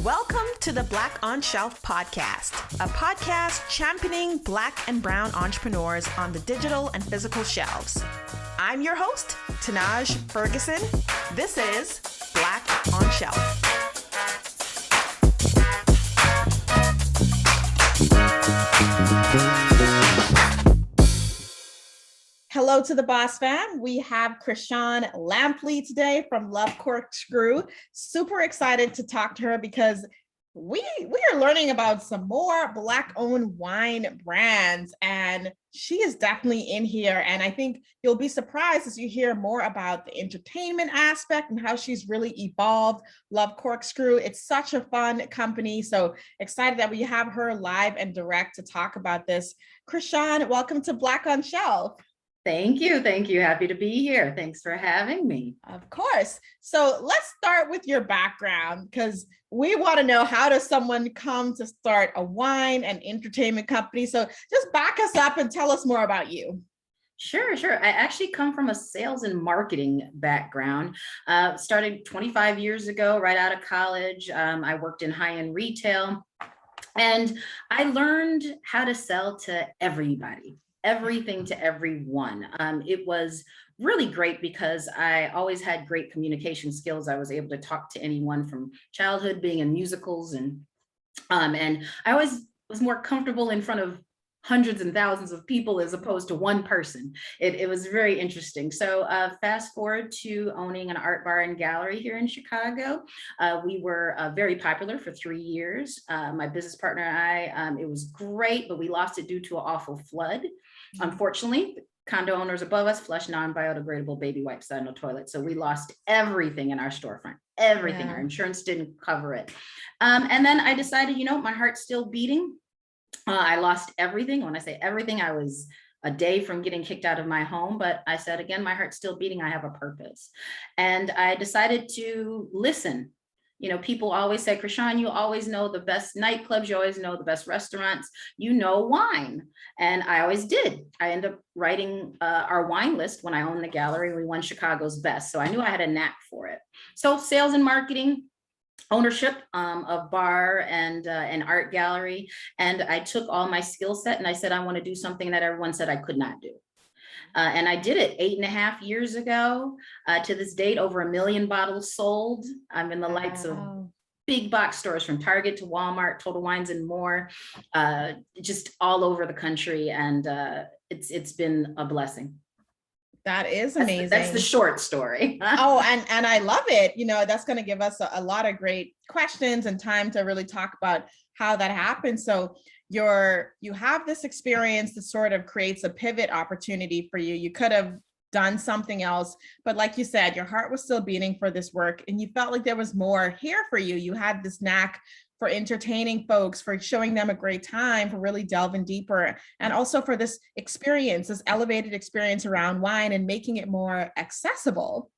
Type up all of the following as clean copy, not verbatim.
Welcome to the Black on Shelf podcast, a podcast championing Black and brown entrepreneurs on the digital and physical shelves. I'm your host, Tanaj Ferguson. This is Black on Shelf. Hello to the Boss Fam. We have Chrishon Lampley today from Cork Screw. Super excited to talk to her because we are learning about some more Black-owned wine brands, and she is definitely in here. And I think you'll be surprised as you hear more about the entertainment aspect and how she's really evolved. Cork Screw. It's such a fun company. So excited that we have her live and direct to talk about this. Chrishon, welcome to Black on Shelf. Thank you. Thank you. Happy to be here. Thanks for having me. Of course. So let's start with your background, because we want to know, how does someone come to start a wine and entertainment company? So just back us up and tell us more about you. Sure. I actually come from a sales and marketing background. Started 25 years ago, right out of college. I worked in high-end retail, and I learned how to sell to everybody. Everything to everyone. It was really great because I always had great communication skills. I was able to talk to anyone from childhood, being in musicals, and I always was more comfortable in front of hundreds and thousands of people as opposed to one person. It was very interesting. So fast forward to owning an art bar and gallery here in Chicago. We were very popular for 3 years. My business partner and I, it was great, but we lost it due to an awful flood. Unfortunately, condo owners above us flushed non-biodegradable baby wipes down the toilet. So we lost everything in our storefront, everything. Yeah. Our insurance didn't cover it. And then I decided, my heart's still beating. I lost everything. When I say everything, I was a day from getting kicked out of my home. But I said, again, my heart's still beating. I have a purpose. And I decided to listen. People always say, Chrishon, you always know the best nightclubs. You always know the best restaurants. You know wine. And I always did. I ended up writing our wine list when I owned the gallery. We won Chicago's best. So I knew I had a knack for it. So sales and marketing, ownership of bar and an art gallery. And I took all my skill set and I said, I want to do something that everyone said I could not do. And I did it 8.5 years ago. To this date, over 1 million bottles sold. I'm in the lights of big box stores from Target to Walmart, Total Wines and more, just all over the country. And it's been a blessing. That is amazing. That's the short story. Oh, and I love it. That's going to give us a lot of great questions and time to really talk about how that happened. So you have this experience that sort of creates a pivot opportunity for you. You could have done something else, but like you said, your heart was still beating for this work and you felt like there was more here for you. You had this knack for entertaining folks, for showing them a great time, for really delving deeper, and also for this experience, this elevated experience around wine and making it more accessible,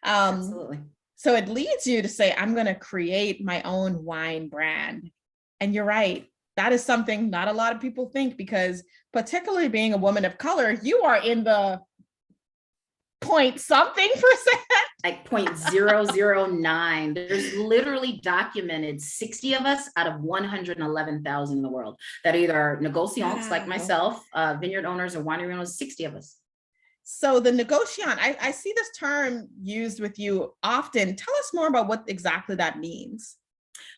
Absolutely. So it leads you to say, I'm going to create my own wine brand. And you're right. That is something not a lot of people think, because particularly being a woman of color, you are in the point something %. Like 0.009. There's literally documented 60 of us out of 111,000 in the world that either are négociants like myself, vineyard owners or winery owners, 60 of us. So the négociant, I see this term used with you often. Tell us more about what exactly that means.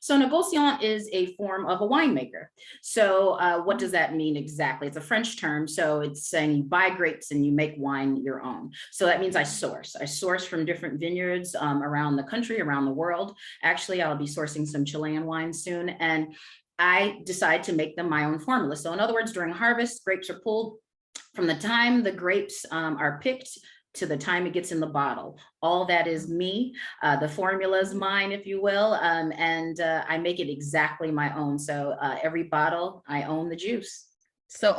So négociant is a form of a winemaker. So what does that mean exactly? It's a French term. So it's saying you buy grapes and you make wine your own. So that means I source from different vineyards around the country, around the world. Actually, I'll be sourcing some Chilean wine soon. And I decide to make them my own formula. So in other words, during harvest, grapes are pulled. From the time the grapes are picked to the time it gets in the bottle. All that is me. The formula is mine, if you will, and I make it exactly my own. So every bottle, I own the juice. So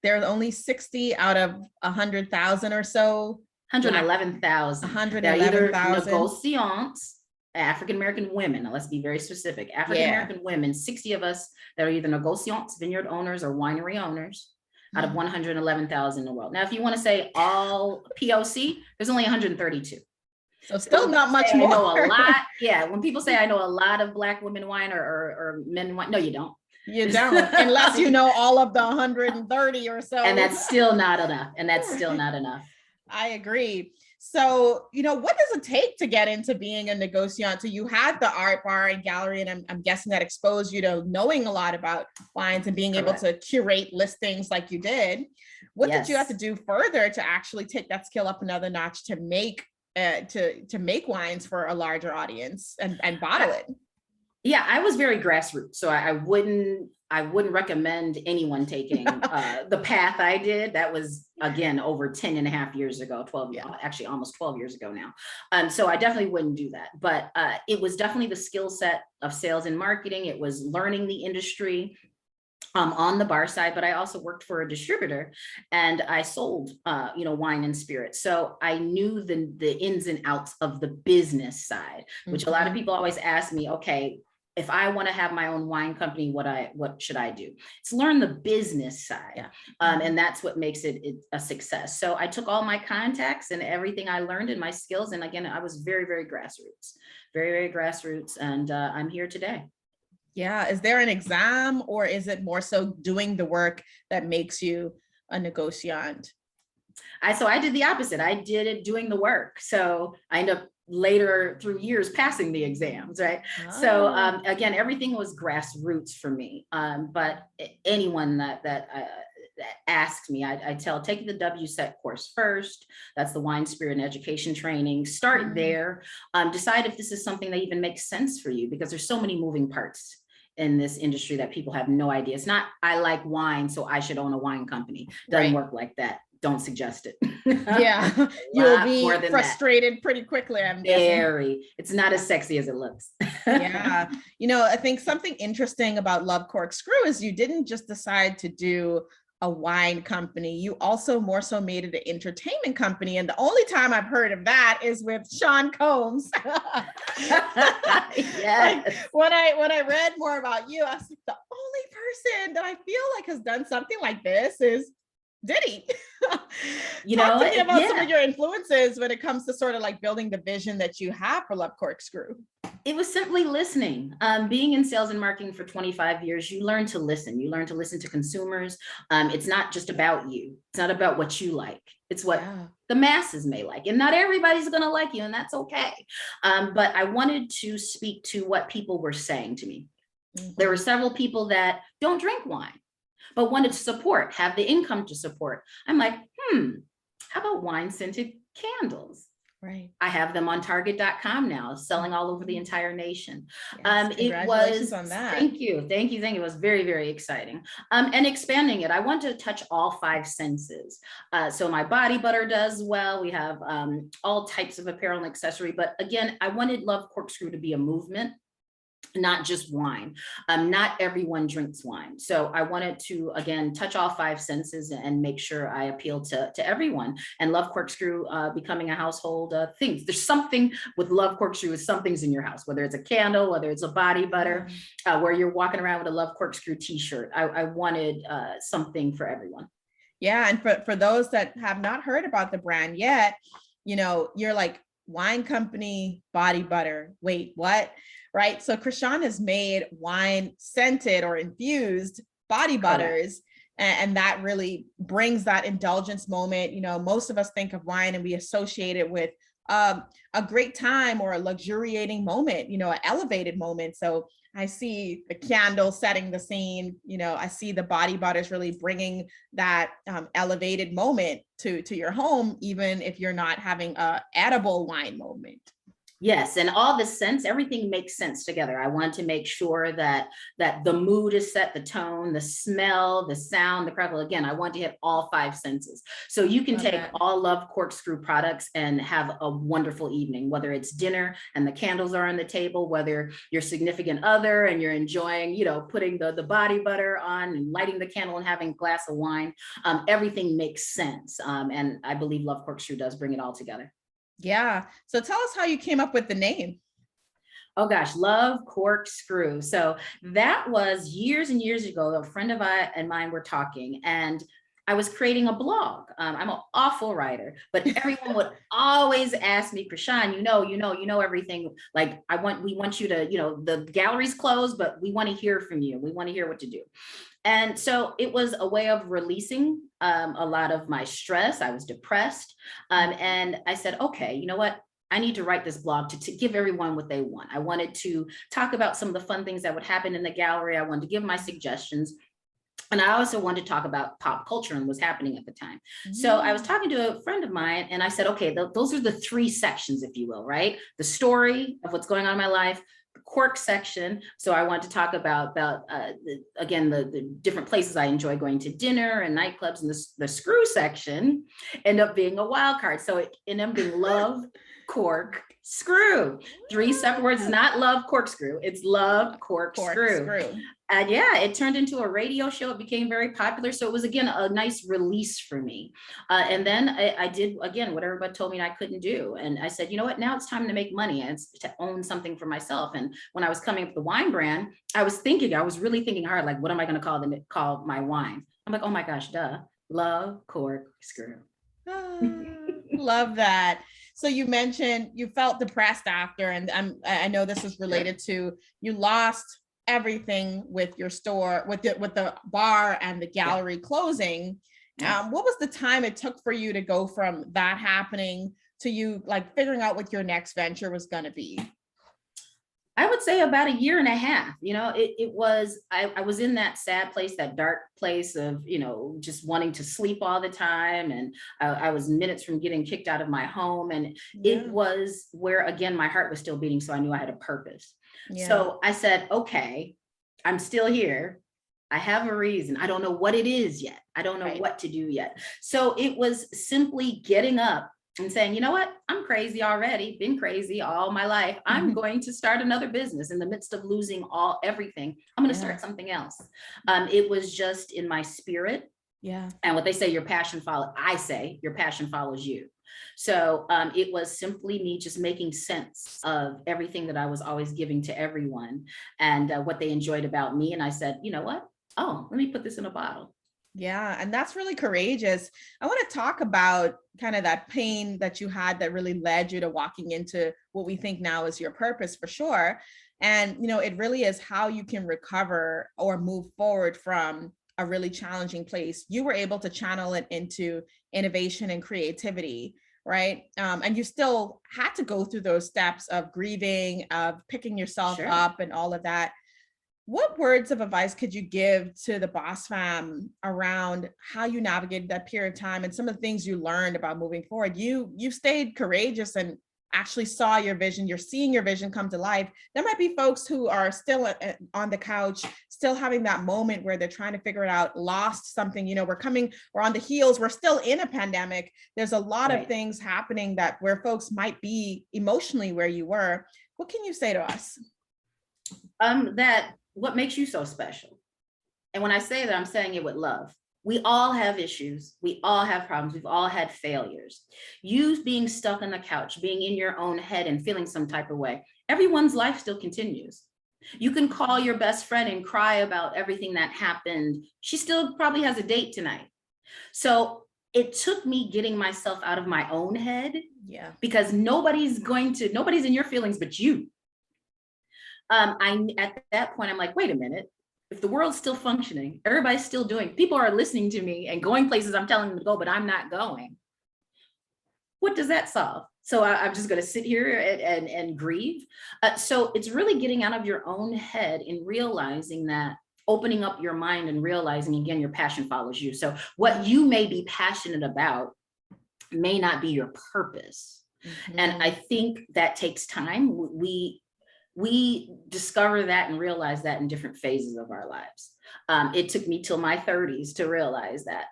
there's only 60 out of 100,000 or so? 111,000. 111,000. Négociants, African-American women. Now let's be very specific. African-American women, 60 of us that are either négociants, vineyard owners, or winery owners. Out of 111,000 in the world. Now, if you want to say all POC, there's only 132. So still not much I more. know a lot. Yeah. When people say I know a lot of Black women wine or men wine, no, you don't. You don't, unless you know all of the 130 or so. And that's still not enough. And that's still not enough. I agree. So, what does it take to get into being a négociant? So you had the art bar and gallery, and I'm guessing that exposed you to knowing a lot about wines and being able to curate listings like you did. What did you have to do further to actually take that skill up another notch to make make wines for a larger audience and bottle it? Yeah, I was very grassroots. So I wouldn't recommend anyone taking the path I did. That was, again, over 10 and a half years ago, 12, actually almost 12 years ago now. So I definitely wouldn't do that. But it was definitely the skill set of sales and marketing. It was learning the industry on the bar side, but I also worked for a distributor and I sold, wine and spirits. So I knew the ins and outs of the business side, which a lot of people always ask me, okay, if I want to have my own wine company, what should I do? It's learn the business side. And that's what makes it a success. So I took all my contacts and everything I learned and my skills. And again, I was very, very grassroots, very, very grassroots. And I'm here today. Yeah. Is there an exam, or is it more so doing the work that makes you a négociant? So I did the opposite. I did it doing the work. So I ended up later through years passing the exams, right? So again, everything was grassroots for me. But anyone that asked me, I tell, take the WSET course first. That's the wine, spirit, and education training. Start there. Decide if this is something that even makes sense for you, because there's so many moving parts in this industry that people have no idea. It's not, I like wine, so I should own a wine company. Doesn't work like that. Don't suggest it. Yeah, you'll be frustrated pretty quickly, I'm guessing. Very. It's not as sexy as it looks. Yeah. I think something interesting about Love Cork Screw is you didn't just decide to do a wine company. You also more so made it an entertainment company. And the only time I've heard of that is with Sean Combs. Yes. Like, when I read more about you, I was like, the only person that I feel like has done something like this is Diddy. Talk to me about some of your influences when it comes to sort of like building the vision that you have for Love Cork Screw. It was simply listening. Being in sales and marketing for 25 years, you learn to listen. You learn to listen to consumers. It's not just about you. It's not about what you like. It's what the masses may like. And not everybody's going to like you, and that's okay. But I wanted to speak to what people were saying to me. There were several people that don't drink wine, but wanted to support, have the income to support. I'm like, how about wine scented candles? Right. I have them on Target.com now, selling all over the entire nation. Yes, congratulations on that. Thank you. It was very, very exciting. And expanding it, I want to touch all 5 senses. So my body butter does well. We have all types of apparel and accessory. But again, I wanted Love Cork Screw to be a movement, not just wine. Not everyone drinks wine. So I wanted to, again, touch all 5 senses and make sure I appeal to everyone. And Love Cork Screw becoming a household thing. There's something with Love Cork Screw, is something's in your house, whether it's a candle, whether it's a body butter, where you're walking around with a Love Cork Screw t-shirt. I wanted something for everyone. Yeah. And for those that have not heard about the brand yet, you're like, wine company, body butter. Wait, what? Right. So Chrishon has made wine scented or infused body butters. And that really brings that indulgence moment. Most of us think of wine and we associate it with a great time or a luxuriating moment, an elevated moment. So I see the candle setting the scene, I see the body butters really bringing that elevated moment to your home, even if you're not having a edible wine moment. Yes, and all the scents, everything makes sense together. I want to make sure that the mood is set, the tone, the smell, the sound, the crackle. Again, I want to hit all 5 senses. So you can take all Love Cork Screw products and have a wonderful evening, whether it's dinner and the candles are on the table, whether your significant other and you're enjoying, putting the body butter on and lighting the candle and having a glass of wine. Everything makes sense. And I believe Love Cork Screw does bring it all together. Yeah. So tell us how you came up with the name. Oh gosh, Love Cork Screw. So that was years and years ago. A friend of mine were talking, and I was creating a blog. I'm an awful writer, but everyone would always ask me, Chrishon, you know everything. Like we want you to, the gallery's closed, but we want to hear from you. We want to hear what to do. And so it was a way of releasing a lot of my stress. I was depressed. And I said, okay, you know what? I need to write this blog to give everyone what they want. I wanted to talk about some of the fun things that would happen in the gallery. I wanted to give my suggestions. And I also wanted to talk about pop culture and what's happening at the time. So I was talking to a friend of mine and I said, okay, those are the three sections, if you will, right? The story of what's going on in my life, the Cork section. So I want to talk about the different places I enjoy going to dinner and nightclubs, and the Screw section end up being a wild card. So it ended up being love, Cork, Screw. Three separate words. It's not love, Cork, Screw. It's love, Cork, Screw. And yeah, it turned into a radio show. It became very popular. So it was, again, a nice release for me. And then I did, again, what everybody told me I couldn't do. And I said, you know what, now it's time to make money and to own something for myself. And when I was coming up with the wine brand, I was really thinking hard, like, what am I going to call my wine? I'm like, oh my gosh, love, Cork, Screw. Love that. So you mentioned you felt depressed after, and I know this is related to you lost everything with your store, with the bar and the gallery closing. What was the time it took for you to go from that happening to you like figuring out what your next venture was going to be? I would say about a year and a half. I was in that sad place, that dark place of, just wanting to sleep all the time. And I was minutes from getting kicked out of my home. And it was where, again, my heart was still beating. So I knew I had a purpose. Yeah. So I said, okay, I'm still here. I have a reason. I don't know what it is yet. I don't know what to do yet. So it was simply getting up and saying, you know what, I'm crazy already, been crazy all my life. I'm going to start another business in the midst of losing everything. I'm going to start something else. It was just in my spirit. Yeah. And what they say, your passion follows you. So it was simply me just making sense of everything that I was always giving to everyone and what they enjoyed about me. And I said, you know what? Oh, let me put this in a bottle. Yeah. And that's really courageous. I want to talk about kind of that pain that you had that really led you to walking into what we think now is your purpose for sure. And, it really is how you can recover or move forward from a really challenging place. You were able to channel it into innovation and creativity, right? And you still had to go through those steps of grieving, of picking yourself up and all of that. What words of advice could you give to the Boss Fam around how you navigated that period of time and some of the things you learned about moving forward? You stayed courageous and actually saw your vision. You're seeing your vision come to life. There might be folks who are still on the couch, still having that moment where they're trying to figure it out, lost something. We're on the heels. We're still in a pandemic. There's a lot of things happening where folks might be emotionally where you were. What can you say to us? What makes you so special? And when I say that, I'm saying it with love. We all have issues. We all have problems. We've all had failures. You being stuck on the couch, being in your own head and feeling some type of way, everyone's life still continues. You can call your best friend and cry about everything that happened. She still probably has a date tonight. So it took me getting myself out of my own head. Yeah. Because nobody's in your feelings but you. At that point, I'm like, wait a minute. If the world's still functioning, everybody's still people are listening to me and going places I'm telling them to go, but I'm not going. What does that solve? So I'm just going to sit here and grieve. So it's really getting out of your own head and realizing that, opening up your mind and realizing, again, your passion follows you. So what you may be passionate about may not be your purpose. Mm-hmm. And I think that takes time. We discover that and realize that in different phases of our lives. It took me till my 30s to realize that.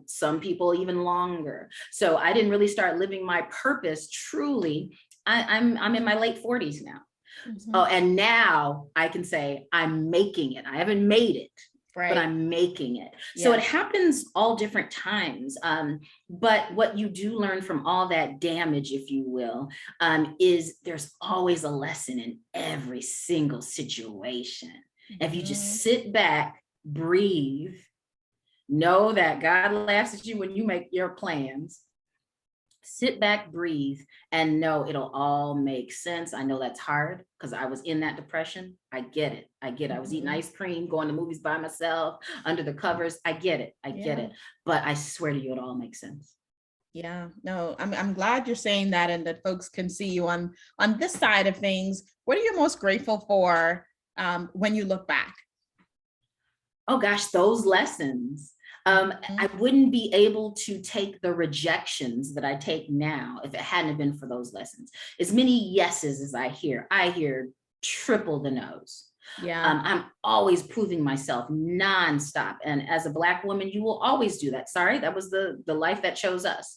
Some people even longer. So I didn't really start living my purpose truly. I'm in my late 40s now. Mm-hmm. Oh, and now I can say I'm making it. I haven't made it. Right. But I'm making it. Yeah. So it happens all different times. But what you do learn from all that damage, if you will, is there's always a lesson in every single situation. Mm-hmm. If you just sit back, breathe, Know that God laughs at you when you make your plans. Sit back, breathe, and know it'll all make sense. I know that's hard because I was in that depression. I get it. I get it. I was eating ice cream, going to movies by myself, under the covers. I get it. I get it. But I swear to you, it all makes sense. Yeah, no, I'm glad you're saying that, and that folks can see you on this side of things. What are you most grateful for when you look back? Oh gosh, those lessons. I wouldn't be able to take the rejections that I take now if it hadn't been for those lessons. As many yeses as I hear triple the no's. Yeah. I'm always proving myself nonstop. And as a Black woman, you will always do that. Sorry, that was the life that chose us.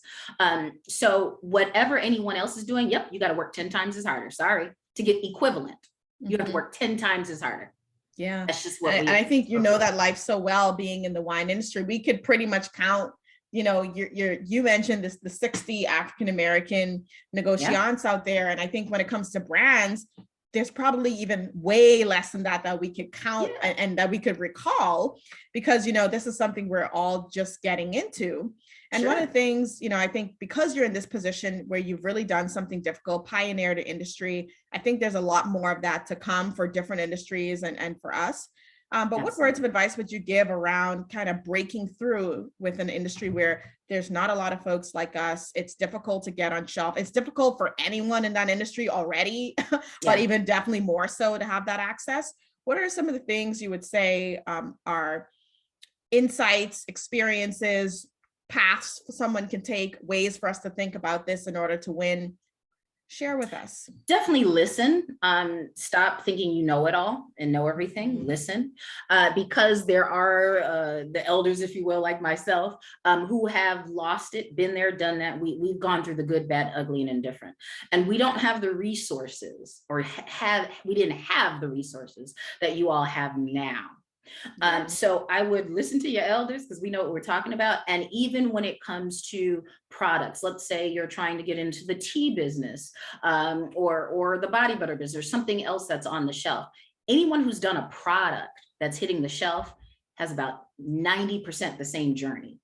So whatever anyone else is doing, yep, you got to work 10 times as harder. Sorry, to get equivalent. You have to work 10 times as harder. Yeah. That's just what and I think you know that life so well, being in the wine industry. We could pretty much count, you know, you mentioned the 60 African-American négociants out there. And I think when it comes to brands, there's probably even way less than that we could count and that we could recall, because, you know, this is something we're all just getting into. And one of the things, you know, I think because you're in this position where you've really done something difficult, pioneered the industry, I think there's a lot more of that to come for different industries and for us. But what words of advice would you give around kind of breaking through with an industry where there's not a lot of folks like us? It's difficult to get on shelf. It's difficult for anyone in that industry already, but even definitely more so to have that access. What are some of the things you would say are insights, experiences, paths someone can take, ways for us to think about this in order to win? Share with us. Definitely listen. Stop thinking you know it all and know everything. Listen, because there are the elders, if you will, like myself, who have lost it, been there, done that. We've gone through the good, bad, ugly, and indifferent. And we don't have the resources, or we didn't have the resources that you all have now. So I would listen to your elders, because we know what we're talking about. And even when it comes to products, let's say you're trying to get into the tea business or the body butter business or something else that's on the shelf. Anyone who's done a product that's hitting the shelf has about 90% the same journey.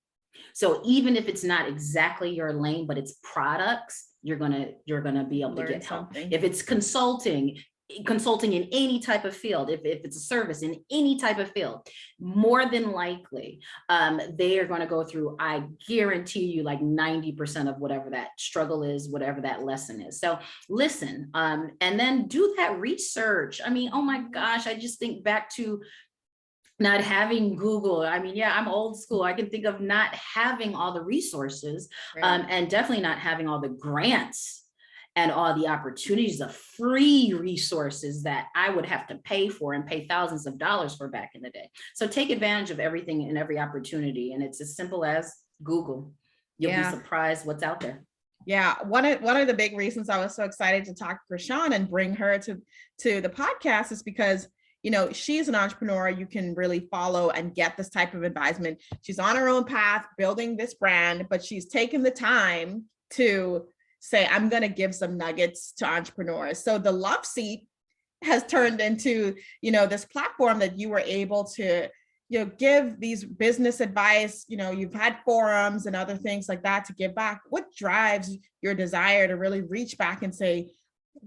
So even if it's not exactly your lane, but it's products, you're gonna be able to get help. If it's consulting in any type of field, if it's a service in any type of field, more than likely they are going to go through, I guarantee you, like 90% of whatever that struggle is, whatever that lesson is. So listen, and then do that research. I mean, oh my gosh, I just think back to not having Google. I mean, yeah, I'm old school. I can think of not having all the resources and definitely not having all the grants and all the opportunities, the free resources that I would have to pay for and pay thousands of dollars for back in the day. So take advantage of everything and every opportunity. And it's as simple as Google. You'll be surprised what's out there. Yeah, one of the big reasons I was so excited to talk to Chrishon and bring her to the podcast is because, you know, she's an entrepreneur you can really follow and get this type of advisement. She's on her own path, building this brand, but she's taken the time to say, I'm going to give some nuggets to entrepreneurs. So the Love Seat has turned into, you know, this platform that you were able to, you know, give these business advice. You know, you've had forums and other things like that to give back. What drives your desire to really reach back and say,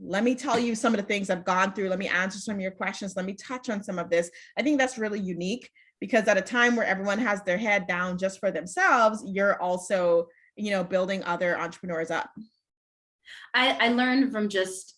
let me tell you some of the things I've gone through. Let me answer some of your questions. Let me touch on some of this. I think that's really unique, because at a time where everyone has their head down just for themselves, you're also, you know, building other entrepreneurs up. I learned from just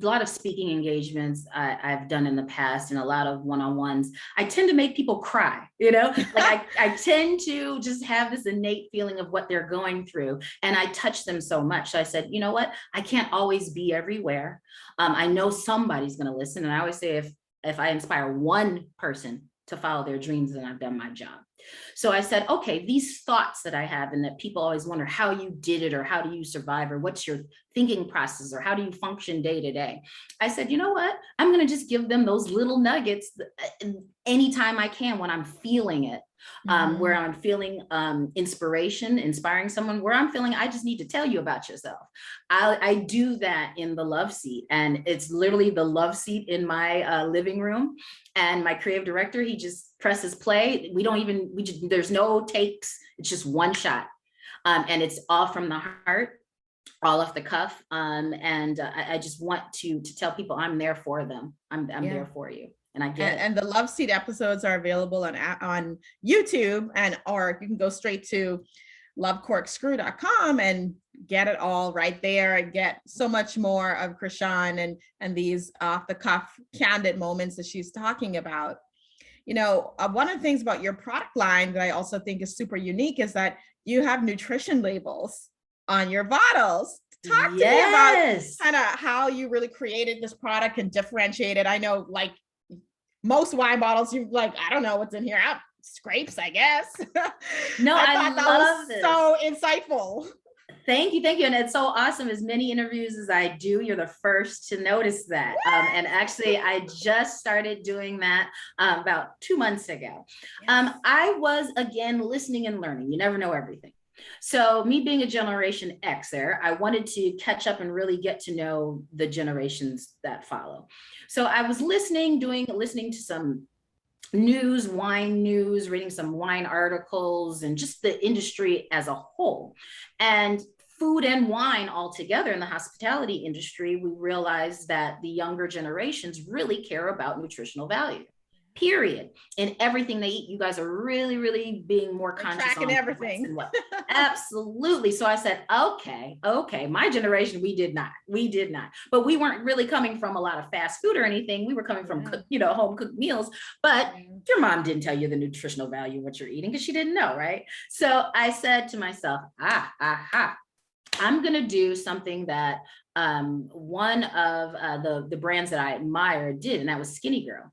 a lot of speaking engagements I've done in the past and a lot of one-on-ones. I tend to make people cry, you know, like I tend to just have this innate feeling of what they're going through, and I touch them so much. So I said, you know what, I can't always be everywhere. I know somebody's going to listen. And I always say, if I inspire one person to follow their dreams, then I've done my job. So I said, okay, these thoughts that I have, and that people always wonder how you did it, or how do you survive, or what's your thinking process, or how do you function day to day? I said, you know what? I'm going to just give them those little nuggets anytime I can when I'm feeling it, where I'm feeling inspiration, inspiring someone, where I'm feeling I just need to tell you about yourself. I do that in the Love Seat, and it's literally the Love Seat in my living room. And my creative director, he just presses play. There's no takes. It's just one shot. And it's all from the heart, all off the cuff. I just want to tell people I'm there for them. I'm there for you. And I get it. And the Love Seat episodes are available on YouTube, or you can go straight to lovecorkscrew.com and get it all right there and get so much more of Chrishon and these off the cuff candid moments that she's talking about. One of the things about your product line that I also think is super unique is that you have nutrition labels on your bottles. Talk to me about kind of how you really created this product and differentiated. I know, like most wine bottles, you like, I don't know what's in here. Scrapes, I guess. No, I thought that was this. So insightful. Thank you. And it's so awesome. As many interviews as I do, you're the first to notice that. And actually, I just started doing that about 2 months ago. Yes. I was, again, listening and learning. You never know everything. So me being a Generation Xer, I wanted to catch up and really get to know the generations that follow. So I was listening to some wine news, reading some wine articles, and just the industry as a whole. And food and wine all together in the hospitality industry, we realized that the younger generations really care about nutritional value. Period. In everything they eat, you guys are really, really being more conscious on everything. And what. Absolutely. So I said, okay. My generation, we did not, but we weren't really coming from a lot of fast food or anything. We were coming from, home cooked meals, but your mom didn't tell you the nutritional value of what you're eating because she didn't know. Right. So I said to myself, I'm going to do something that one of the brands that I admire did, and that was Skinny Girl.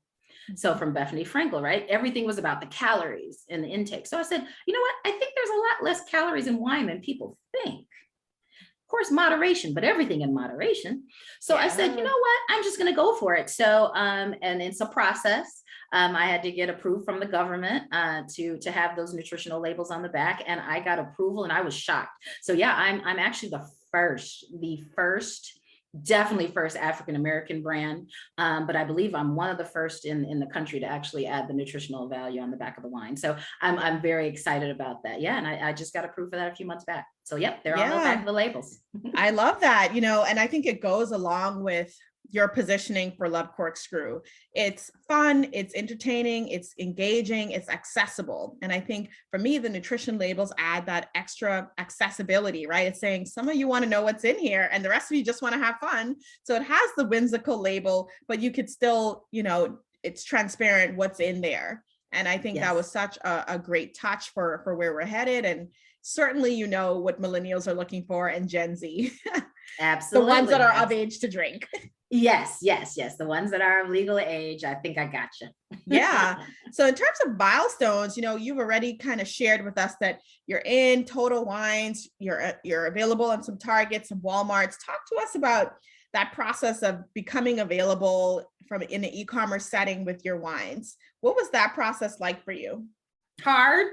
So from Bethany Frankel, right? Everything was about the calories in the intake. So I said, you know what? I think there's a lot less calories in wine than people think. Of course, moderation, but everything in moderation. So I said, you know what? I'm just going to go for it. So, and it's a process. I had to get approved from the government to have those nutritional labels on the back, and I got approval, and I was shocked. So yeah, I'm actually the first. Definitely first African-American brand, but I believe I'm one of the first in the country to actually add the nutritional value on the back of the wine. So I'm very excited about that. Yeah, and I just got approved for that a few months back. So yep, they're on the back of the labels. I love that, and I think it goes along with your positioning for Love Cork Screw. It's fun, it's entertaining, it's engaging, it's accessible. And I think for me, the nutrition labels add that extra accessibility, right? It's saying some of you want to know what's in here and the rest of you just want to have fun. So it has the whimsical label, but you could still, it's transparent what's in there. And I think that was such a great touch for where we're headed. And certainly, what millennials are looking for and Gen Z. Absolutely. The ones that are of age to drink. Yes. The ones that are of legal age. I think I gotcha. Yeah. So in terms of milestones, you've already kind of shared with us that you're in Total Wines, you're available on some Targets, some Walmarts. Talk to us about that process of becoming available in an e-commerce setting with your wines. What was that process like for you? Hard.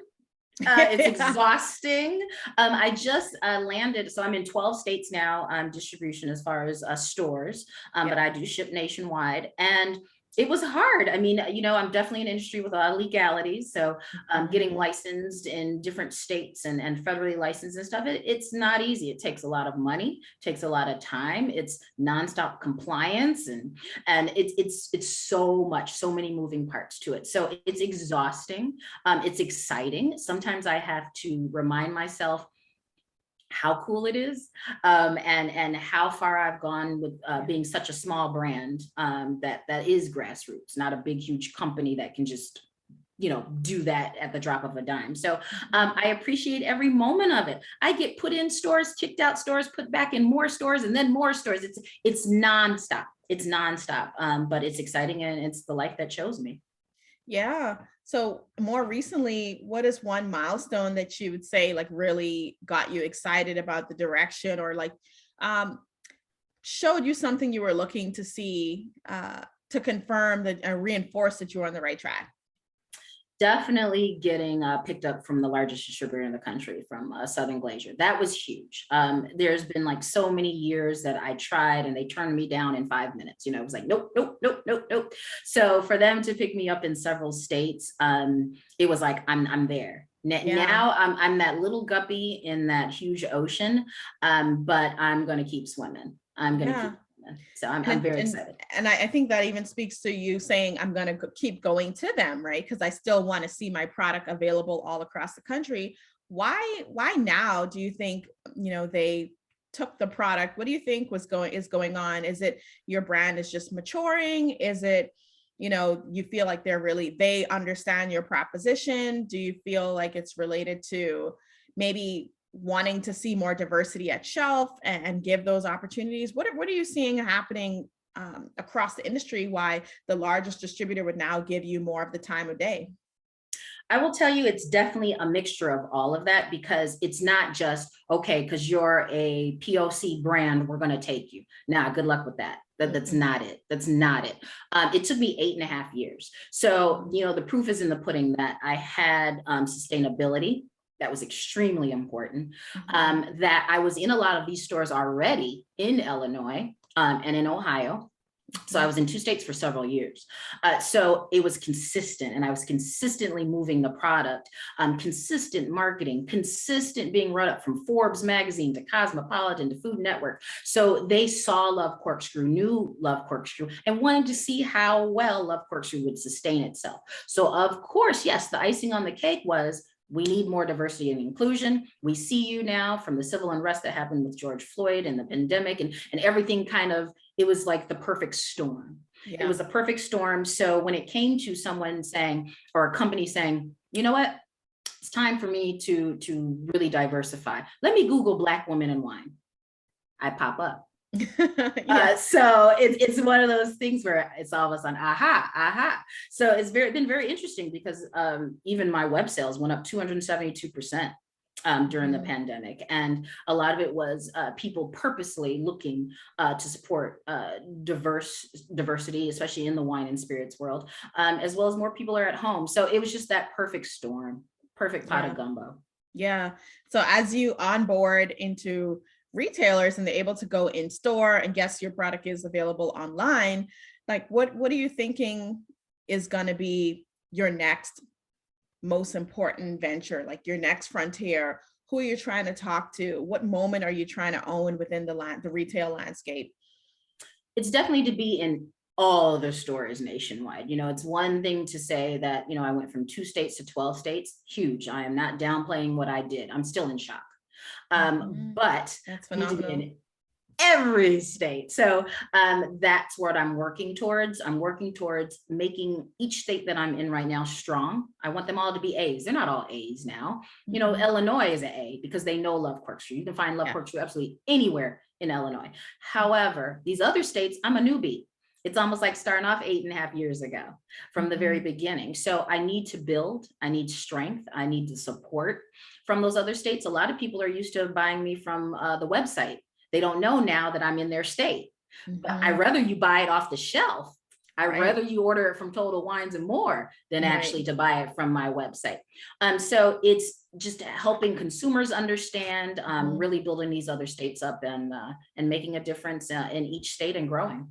It's exhausting. I just landed, so I'm in 12 states now, distribution as far as stores, but I do ship nationwide, and it was hard. I mean, I'm definitely in an industry with a lot of legalities. So getting licensed in different states and federally licensed and stuff, it's not easy. It takes a lot of money, takes a lot of time. It's nonstop compliance and it's so many moving parts to it. So it's exhausting. It's exciting. Sometimes I have to remind myself how cool it is, and how far I've gone with being such a small brand that is grassroots, not a big, huge company that can just, do that at the drop of a dime. So I appreciate every moment of it. I get put in stores, kicked out stores, put back in more stores, and then more stores. It's nonstop. It's nonstop, but it's exciting, and it's the life that chose me. Yeah. So more recently, what is one milestone that you would say like really got you excited about the direction, or like showed you something you were looking to see to confirm that reinforce that you were on the right track? Definitely getting picked up from the largest distributor in the country, from Southern Glacier. That was huge. There's been like so many years that I tried and they turned me down in 5 minutes. You know, it was like, nope, nope, nope, nope, nope. So for them to pick me up in several states, it was like, I'm there. Now I'm that little guppy in that huge ocean, but I'm going to keep swimming. I'm going to keep. So I'm very excited. And I think that even speaks to you saying, I'm going to keep going to them, right? Because I still want to see my product available all across the country. Why now do you think, you know, they took the product? What do you think is going on? Is it your brand is just maturing? Is it, you know, you feel like they understand your proposition? Do you feel like it's related to maybe wanting to see more diversity at shelf and give those opportunities? What are you seeing happening across the industry? Why the largest distributor would now give you more of the time of day? I will tell you, it's definitely a mixture of all of that, because it's not just, okay, because you're a POC brand, we're going to take you. Nah, good luck with that. That's not it. That's not it. It took me 8.5 years. So, you know, the proof is in the pudding that I had sustainability. That was extremely important. That I was in a lot of these stores already in Illinois and in Ohio. So I was in 2 states for several years. So it was consistent, and I was consistently moving the product, consistent marketing, consistent being run up from Forbes magazine to Cosmopolitan to Food Network. So they saw Love Corkscrew, knew Love Corkscrew, and wanted to see how well Love Corkscrew would sustain itself. So of course, yes, the icing on the cake was, we need more diversity and inclusion. We see you now from the civil unrest that happened with George Floyd and the pandemic and everything kind of, it was like the perfect storm. Yeah. It was a perfect storm. So when it came to someone saying, or a company saying, you know what, it's time for me to really diversify. Let me Google Black women in wine. I pop up. So it's one of those things where it's all of a sudden, aha. So it's been very interesting, because even my web sales went up 272% during the pandemic, and a lot of it was people purposely looking to support diversity, especially in the wine and spirits world, as well as more people are at home. So it was just that perfect storm, perfect pot of gumbo. Yeah. So as you onboard into retailers and they're able to go in store and guess your product is available online, like what are you thinking is going to be your next most important venture, like your next frontier? Who are you trying to talk to? What moment are you trying to own within the retail landscape? It's definitely to be in all the stores nationwide. You know, it's one thing to say that, you know, I went from 2 states to 12 states, huge. I am not downplaying what I did. I'm still in shock. But that's phenomenal. In every state. So that's what I'm working towards. I'm working towards making each state that I'm in right now strong. I want them all to be A's. They're not all A's now. You know, Illinois is an A because they know Love Corkscrew. You can find Love Corkscrew absolutely anywhere in Illinois. However, these other states, I'm a newbie. It's almost like starting off 8.5 years ago from the very beginning. So I need to build, I need strength, I need the support from those other states. A lot of people are used to buying me from the website. They don't know now that I'm in their state. But I'd rather you buy it off the shelf. I'd rather you order it from Total Wines and More than actually to buy it from my website. So it's just helping consumers understand, really building these other states up and making a difference in each state and growing.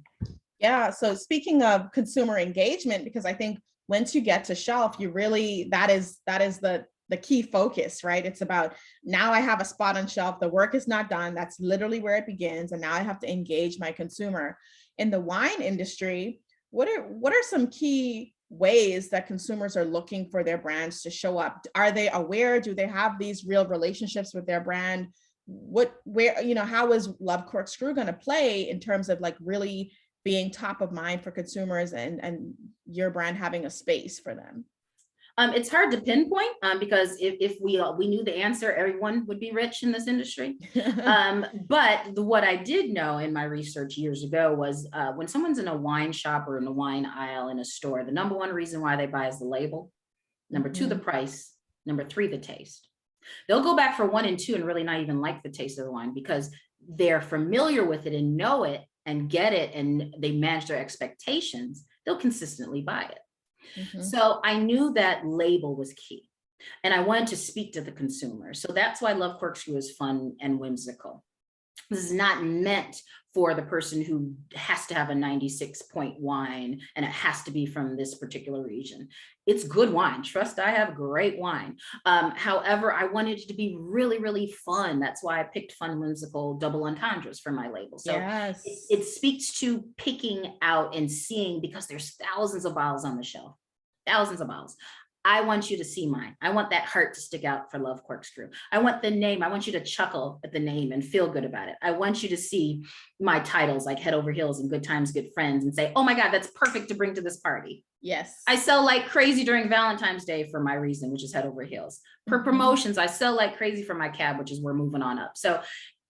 Yeah. So speaking of consumer engagement, because I think once you get to shelf, you really, that is the key focus, right? It's about, now I have a spot on shelf, the work is not done. That's literally where it begins. And now I have to engage my consumer. In the wine industry, what are some key ways that consumers are looking for their brands to show up? Are they aware? Do they have these real relationships with their brand? How is Love Corkscrew going to play in terms of like really being top of mind for consumers and your brand having a space for them? It's hard to pinpoint because if we knew the answer, everyone would be rich in this industry. But what I did know in my research years ago was when someone's in a wine shop or in a wine aisle in a store, the number one reason why they buy is the label. Number 2, the price. Number 3, the taste. They'll go back for 1 and 2 and really not even like the taste of the wine because they're familiar with it and know it and get it, and they manage their expectations. They'll consistently buy it. Mhm. So I knew that label was key, and I wanted to speak to the consumer. So that's why Love Cork Screw is fun and whimsical. This is not meant for the person who has to have a 96 point wine and it has to be from this particular region. It's good wine. Trust, I have great wine. However, I wanted it to be really, really fun. That's why I picked fun, whimsical double entendres for my label. So Yes. it speaks to picking out and seeing, because there's thousands of bottles on the shelf, thousands of bottles. I want you to see mine. I want that heart to stick out for Love Cork Screw. I want the name. I want you to chuckle at the name and feel good about it. I want you to see my titles like Head Over Heels and Good Times, Good Friends and say, oh my God, that's perfect to bring to this party. Yes. I sell like crazy during Valentine's Day for my reason, which is Head Over Heels. For Mhm. promotions, I sell like crazy for my cab, which is We're Moving On Up. So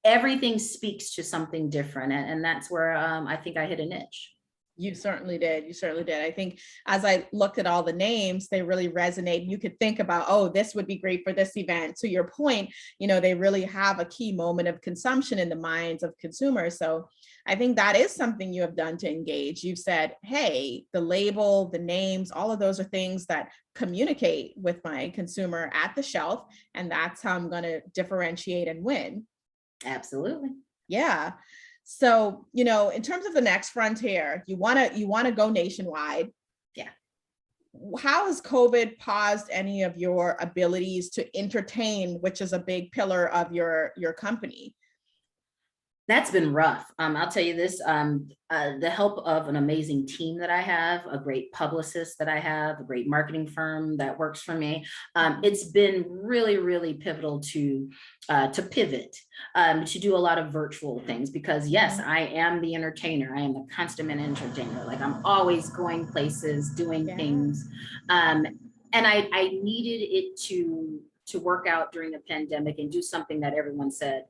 everything speaks to something different. And that's where I think I hit a niche. You certainly did. You certainly did. I think as I looked at all the names, they really resonate. You could think about, oh, this would be great for this event. To your point, they really have a key moment of consumption in the minds of consumers. So I think that is something you have done to engage. You've said, hey, the label, the names, all of those are things that communicate with my consumer at the shelf. And that's how I'm going to differentiate and win. Absolutely. Yeah. So, in terms of the next frontier, you want to go nationwide. Yeah. How has COVID paused any of your abilities to entertain, which is a big pillar of your company? That's been rough. I'll tell you this, the help of an amazing team that I have, a great publicist that I have, a great marketing firm that works for me. It's been really, really pivotal to pivot, to do a lot of virtual things, because yes, I am the entertainer. I am the consummate entertainer. Like, I'm always going places, doing things. And I needed it to work out during the pandemic and do something that everyone said,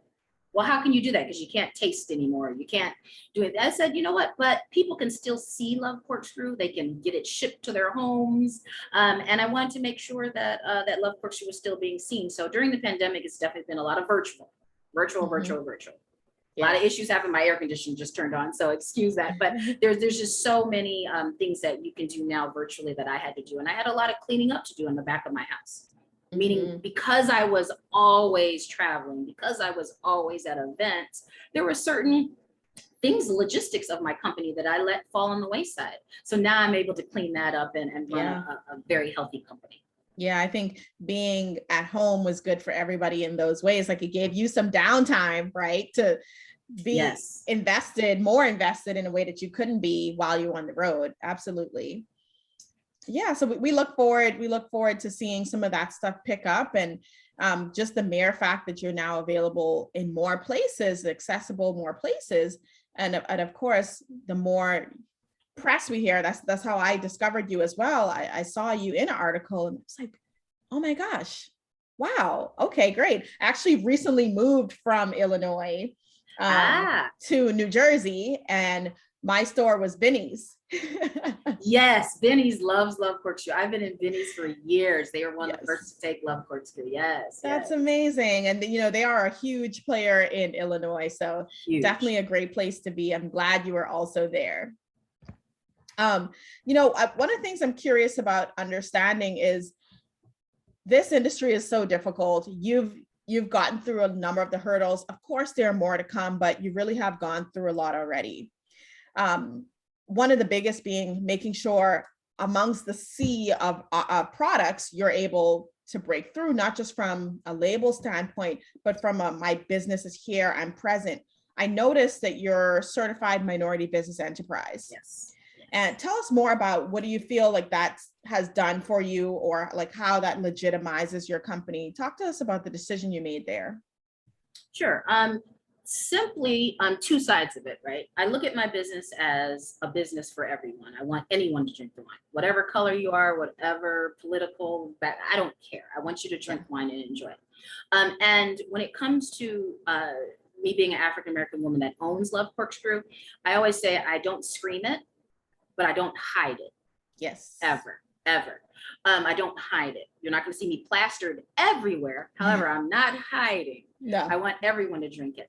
well, how can you do that? Because you can't taste anymore. You can't do it. I said, you know what? But people can still see Love Cork Screw. They can get it shipped to their homes. And I wanted to make sure that that Love Cork Screw was still being seen. So during the pandemic, it's definitely been a lot of virtual. A lot of issues happen. My air conditioning just turned on, so excuse that. But there's just so many things that you can do now virtually that I had to do. And I had a lot of cleaning up to do in the back of my house. Meaning, because I was always traveling, because I was always at events, there were certain things, logistics of my company that I let fall on the wayside. So now I'm able to clean that up and run a very healthy company. Yeah, I think being at home was good for everybody in those ways. Like, it gave you some downtime, right? To be more invested in a way that you couldn't be while you were on the road. Absolutely. Yeah, so we look forward to seeing some of that stuff pick up, and just the mere fact that you're now available in more places, accessible more places, and of course, the more press we hear, that's how I discovered you as well. I saw you in an article and it's like, oh my gosh, wow, okay, great. I actually recently moved from Illinois to New Jersey, and my store was Benny's. Yes, Benny's loves Love Cork Screw. I've been in Benny's for years. They were one of the first to take Love Cork Screw. Yes. That's amazing. And they are a huge player in Illinois. So definitely a great place to be. I'm glad you were also there. One of the things I'm curious about understanding is this industry is so difficult. You've gotten through a number of the hurdles. Of course, there are more to come, but you really have gone through a lot already. One of the biggest being making sure amongst the sea of products, you're able to break through, not just from a label standpoint, but from my business is here, I'm present. I noticed that you're certified minority business enterprise. Yes. And tell us more about what do you feel like that has done for you, or like how that legitimizes your company. Talk to us about the decision you made there. Sure. Simply two sides of it, right? I look at my business as a business for everyone. I want anyone to drink the wine, whatever color you are, whatever political I don't care. I want you to drink wine and enjoy it. And when it comes to me being an African-American woman that owns Love Cork Screw, I always say I don't scream it, but I don't hide it. Yes. Ever. I don't hide it. You're not going to see me plastered everywhere. However, I'm not hiding. No. I want everyone to drink it.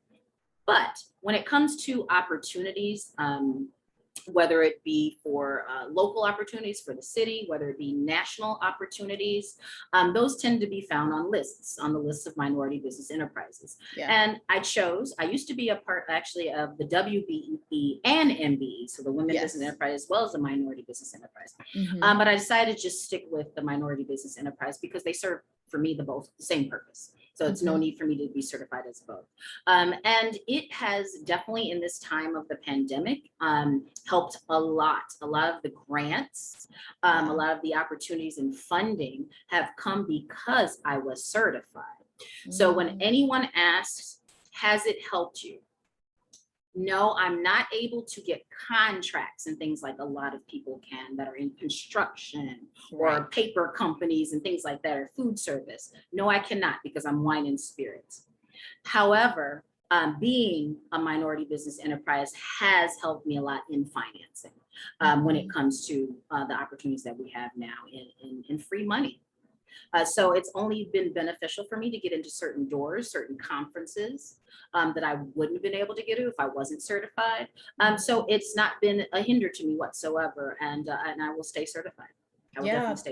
But when it comes to opportunities, whether it be for local opportunities for the city, whether it be national opportunities. Those tend to be found on the lists of minority business enterprises. Yeah. And I used to be a part actually of the WBEE and MBE, so the Women Business Enterprise, as well as the Minority Business Enterprise. But I decided to just stick with the Minority Business Enterprise because they serve, for me, the same purpose. So it's no need for me to be certified as both. And it has definitely, in this time of the pandemic, helped a lot. A lot of the grants, a lot of the opportunities and funding have come because I was certified. So when anyone asks, has it helped you? No, I'm not able to get contracts and things like a lot of people can that are in construction or paper companies and things like that, or food service. No, I cannot, because I'm wine and spirits. However, being a minority business enterprise has helped me a lot in financing when it comes to the opportunities that we have now in free money. So it's only been beneficial for me to get into certain doors, certain conferences that I wouldn't have been able to get to if I wasn't certified. So it's not been a hinder to me whatsoever, and I will stay certified.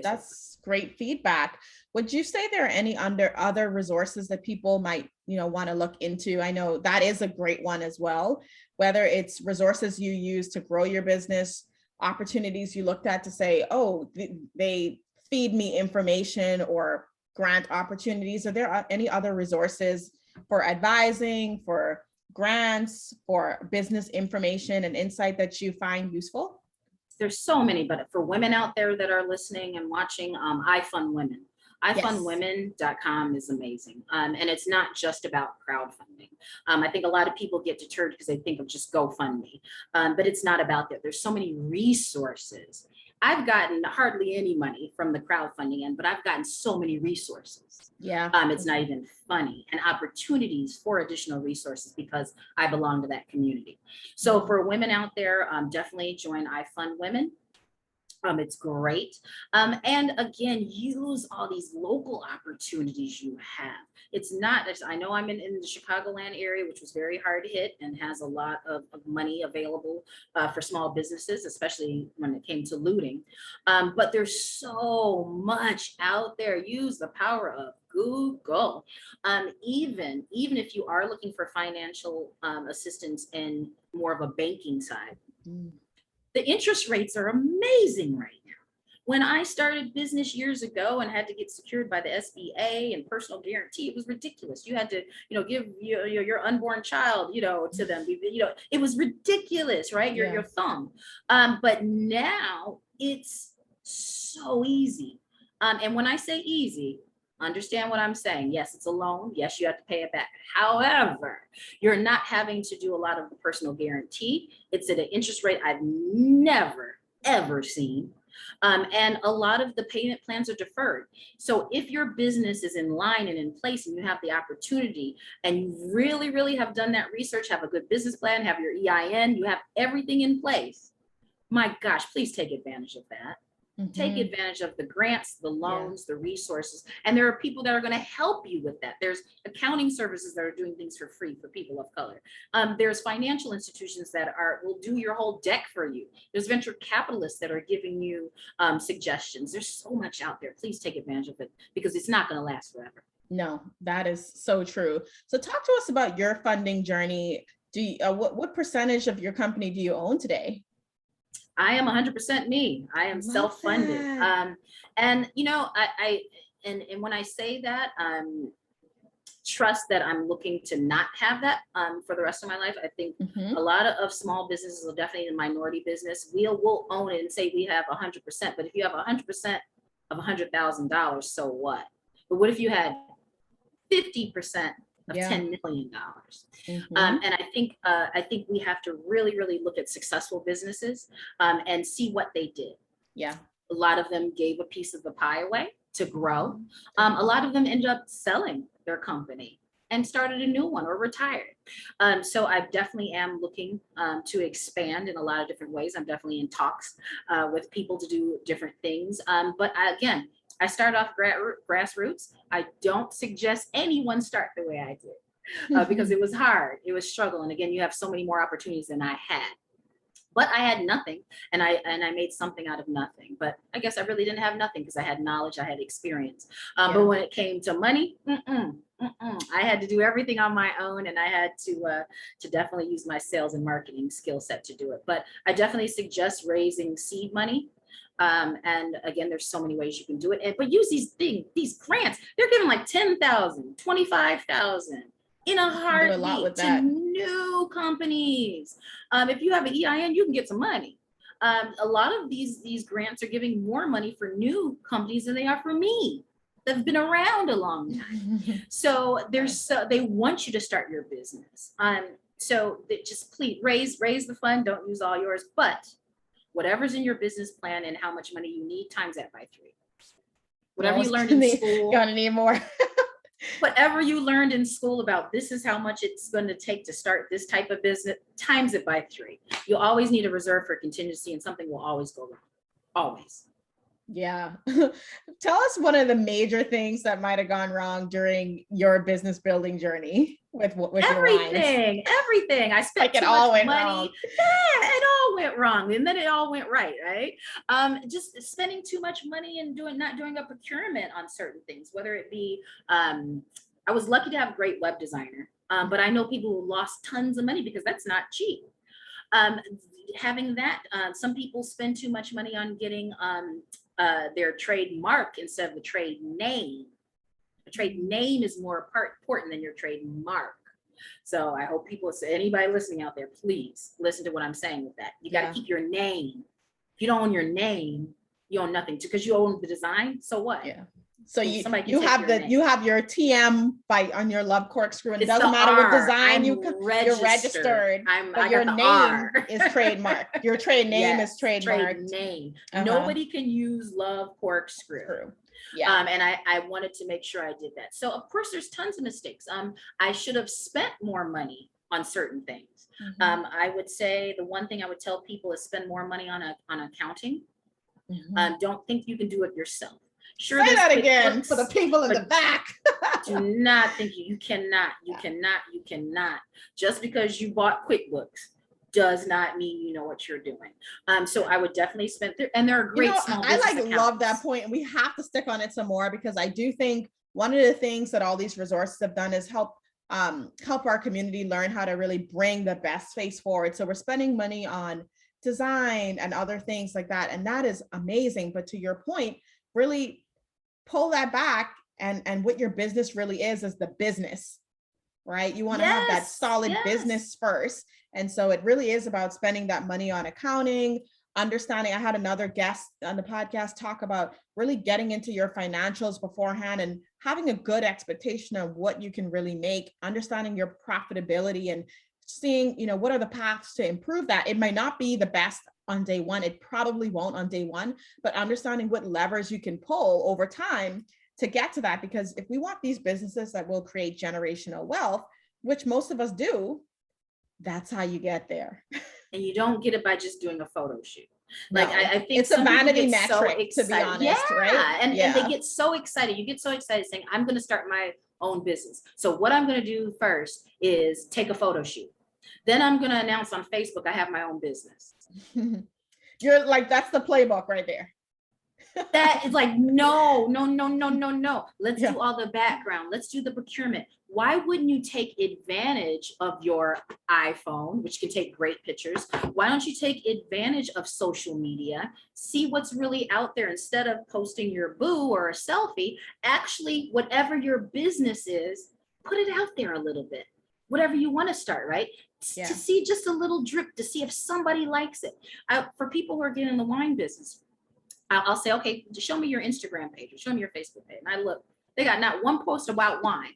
That's great feedback. Would you say there are any other resources that people might, want to look into? I know that is a great one as well, whether it's resources you use to grow your business, opportunities you looked at to say, oh, they feed me information, or grant opportunities. Are there any other resources for advising, for grants, for business information and insight that you find useful? There's so many, but for women out there that are listening and watching, I Fund Women. iFundWomen.com is amazing. And it's not just about crowdfunding. I think a lot of people get deterred because they think of just GoFundMe, but it's not about that. There's so many resources. I've gotten hardly any money from the crowdfunding end, but I've gotten so many resources. It's not even funny, and opportunities for additional resources because I belong to that community. So for women out there, definitely join iFund Women. It's great. And again, use all these local opportunities you have. It's not, I know I'm in the Chicagoland area, which was very hard hit and has a lot of money available for small businesses, especially when it came to looting. But there's so much out there. Use the power of Google. Even if you are looking for financial assistance in more of a banking side, the interest rates are amazing right now. When I started business years ago and had to get secured by the SBA and personal guarantee, it was ridiculous. You had to, give your unborn child, to them. It was ridiculous, right? Your thumb. But now it's so easy. And when I say easy, understand what I'm saying. Yes, it's a loan. Yes, you have to pay it back. However, you're not having to do a lot of the personal guarantee. It's at an interest rate I've never, ever seen. And a lot of the payment plans are deferred. So if your business is in line and in place and you have the opportunity and you really, really have done that research, have a good business plan, have your EIN, you have everything in place, my gosh, please take advantage of that. Take advantage of the grants, the loans, the resources. And there are people that are going to help you with that. There's accounting services that are doing things for free for people of color. There's financial institutions that will do your whole deck for you. There's venture capitalists that are giving you suggestions. There's so much out there. Please take advantage of it because it's not going to last forever. No, that is so true. So talk to us about your funding journey. What percentage of your company do you own today? I am 100% me. I am self-funded. And and when I say that, trust that I'm looking to not have that for the rest of my life. I think a lot of small businesses, will definitely in minority business, we'll own it and say we have 100%. But if you have 100% of $100,000, so what? But what if you had 50% of $10 million? And I think we have to really, really look at successful businesses and see what they did. A lot of them gave a piece of the pie away to grow. A lot of them ended up selling their company and started a new one or retired. So I definitely am looking to expand in a lot of different ways. I'm definitely in talks with people to do different things. But again, I started off grassroots. I don't suggest anyone start the way I did because it was hard. It was struggle. And again, you have so many more opportunities than I had. but I had nothing, and I made something out of nothing. But I guess I really didn't have nothing because I had knowledge, I had experience. But when it came to money, I had to do everything on my own, and I had to definitely use my sales and marketing skill set to do it. But I definitely suggest raising seed money. And again, there's so many ways you can do it. But use these grants. They're giving like 10,000, 25,000 in a heartbeat to new companies. If you have an EIN, you can get some money. A lot of these grants are giving more money for new companies than they are for me. They've been around a long time. So they want you to start your business. So just please raise the fund. Don't use all yours, but whatever's in your business plan and how much money you need, times that by 3. Whatever you learned in school, gonna need more. whatever you learned in school about this is how much it's going to take to start this type of business, times it by 3. You always need a reserve for contingency, and something will always go wrong. Always. Yeah. Tell us one of the major things that might have gone wrong during your business building journey with everything. I spent too much money. Wrong. Yeah, it all went wrong, and then it all went right. Just spending too much money and not doing a procurement on certain things, whether it be, I was lucky to have a great web designer, but I know people who lost tons of money because that's not cheap. Having that, some people spend too much money on getting their trademark instead of the trade name. The trade name is more important than your trademark. So I hope anybody listening out there, please listen to what I'm saying with that. You got to keep your name. If you don't own your name, you own nothing, because you own the design. So what? Yeah. So you have your TM on your Love Cork Screw, and it doesn't matter what design you're registered, but your name is trademarked. Your trade name is trademarked. Trade name. Nobody can use Love Cork Screw. Yeah. And I wanted to make sure I did that. So of course there's tons of mistakes. I should have spent more money on certain things. I would say the one thing I would tell people is spend more money on accounting. Don't think you can do it yourself. Sure, say that again for the people in the back. Do not think you cannot. You cannot. Just because you bought QuickBooks does not mean you know what you're doing. So I would definitely spend and there are great small business accountants. Love that point, and we have to stick on it some more, because I do think one of the things that all these resources have done is help our community learn how to really bring the best face forward. So we're spending money on design and other things like that, and that is amazing. But to your point, really pull that back, and what your business really is the business, right? You want to have that solid business first. And so it really is about spending that money on accounting, understanding. I had another guest on the podcast talk about really getting into your financials beforehand and having a good expectation of what you can really make, understanding your profitability, and seeing, what are the paths to improve that. It might not be the best on day one. It probably won't on day one, but understanding what levers you can pull over time to get to that. Because if we want these businesses that will create generational wealth, which most of us do, that's how you get there. And you don't get it by just doing a photo shoot. Like, I think it's a vanity metric, to be honest, right? And they get so excited. You get so excited saying, I'm going to start my own business. So what I'm going to do first is take a photo shoot. Then I'm going to announce on Facebook, I have my own business. You're like, that's the playbook right there. That is like, no. Let's do all the background. Let's do the procurement. Why wouldn't you take advantage of your iPhone, which can take great pictures? Why don't you take advantage of social media? See what's really out there instead of posting your boo or a selfie. Actually, whatever your business is, put it out there a little bit. Whatever you want to start, right? To see just a little drip, to see if somebody likes it. For people who are getting in the wine business, I'll say, okay, show me your Instagram page or show me your Facebook page. And I look, they got not one post about wine.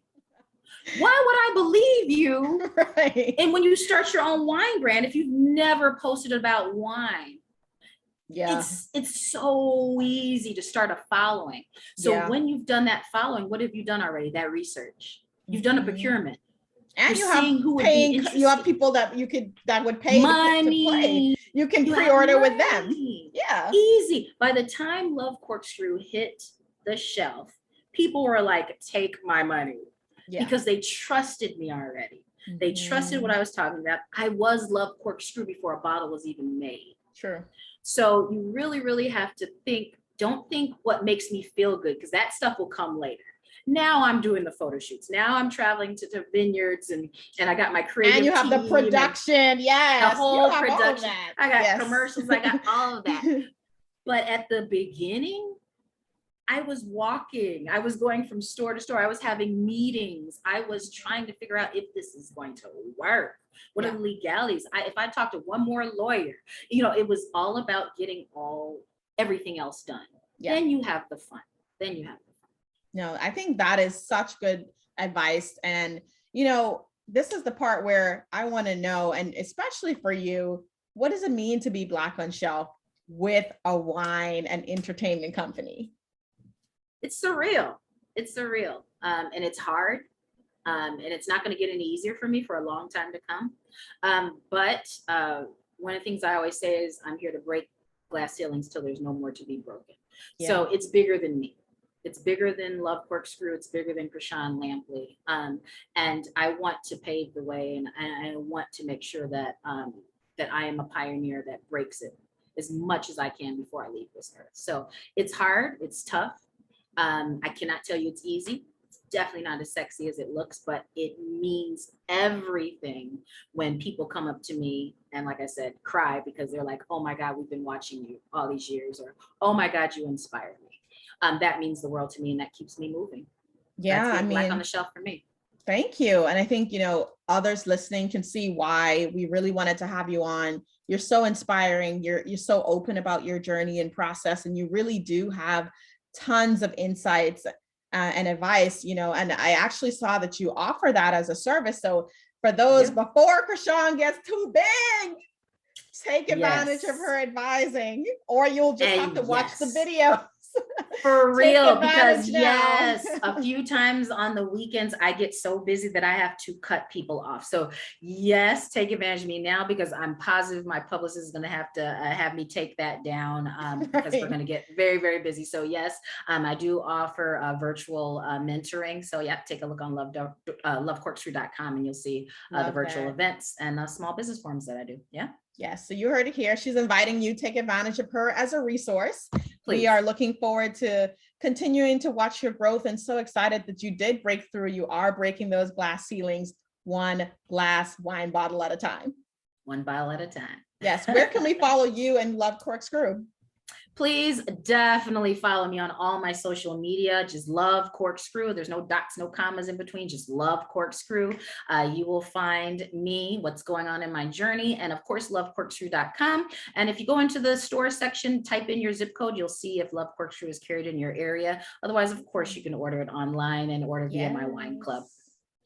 Why would I believe you? Right. And when you start your own wine brand, if you've never posted about wine, it's so easy to start a following. So when you've done that following, what have you done already? That research. You've done a procurement. And you have people that would pay money to play. You can pre-order with them. Yeah. Easy. By the time Love Cork Screw hit the shelf, people were like, take my money. Yeah. Because they trusted me already. They trusted what I was talking about. I was Love Cork Screw before a bottle was even made. True. So you really, really have to think, don't think what makes me feel good, because that stuff will come later. Now I'm doing the photo shoots. Now I'm traveling to vineyards and I got my creative and you have the team production. Yes. the whole you have all of production. that. I got Yes. commercials. I got all of that. But at the beginning, I was walking. I was going from store to store. I was having meetings. I was trying to figure out if this is going to work. What are the legalities? If I talked to one more lawyer, it was all about getting everything else done. Yeah. Then you have the fun. No, I think that is such good advice. And, this is the part where I want to know, and especially for you, what does it mean to be Black on shelf with a wine and entertainment company? It's surreal. And it's hard. And it's not going to get any easier for me for a long time to come. But one of the things I always say is I'm here to break glass ceilings till there's no more to be broken. Yeah. So it's bigger than me. It's bigger than Love Cork Screw. It's bigger than Chrishon Lampley. And I want to pave the way, and I want to make sure that that I am a pioneer that breaks it as much as I can before I leave this earth. So it's hard. It's tough. I cannot tell you it's easy. It's definitely not as sexy as it looks, but it means everything when people come up to me and, like I said, cry because they're like, oh my God, we've been watching you all these years, or oh my God, you inspired me. That means the world to me, and that keeps me moving. Yeah, That's Black on the Shelf for me. Thank you. And I think, others listening can see why we really wanted to have you on. You're so inspiring. You're so open about your journey and process, and you really do have tons of insights and advice, and I actually saw that you offer that as a service. So for those before Chrishon gets too big, take advantage of her advising, or you'll just have to watch the video. For real, because a few times on the weekends, I get so busy that I have to cut people off. So yes, take advantage of me now, because I'm positive my publicist is going to have me take that down because we're going to get very, very busy. So yes, I do offer virtual mentoring. So yeah, take a look on lovecorkscrew.com and you'll see the virtual events and small business forums that I do. Yeah. Yes. So you heard it here. She's inviting you to take advantage of her as a resource. Please. We are looking forward to continuing to watch your growth, and so excited that you did break through. You are breaking those glass ceilings, one glass wine bottle at a time. One bottle at a time. Yes. Where can we follow you and Love Cork Screw? Please definitely follow me on all my social media. Just Love Cork Screw. There's no dots, no commas in between. Just Love Cork Screw. You will find me, what's going on in my journey, and of course, lovecorkscrew.com. And if you go into the store section, type in your zip code, you'll see if Love Cork Screw is carried in your area. Otherwise, of course, you can order it online and order via my wine club.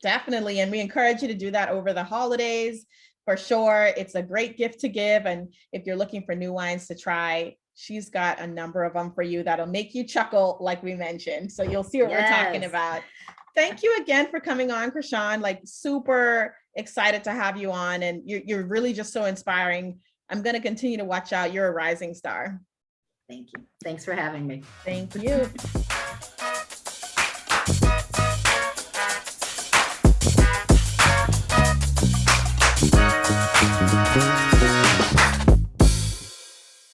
Definitely. And we encourage you to do that over the holidays. For sure. It's a great gift to give. And if you're looking for new wines to try, she's got a number of them for you that'll make you chuckle, like we mentioned. So you'll see what we're talking about. Thank you again for coming on, Chrishon. Like, super excited to have you on. And you're really just so inspiring. I'm going to continue to watch out. You're a rising star. Thank you. Thanks for having me. Thank you.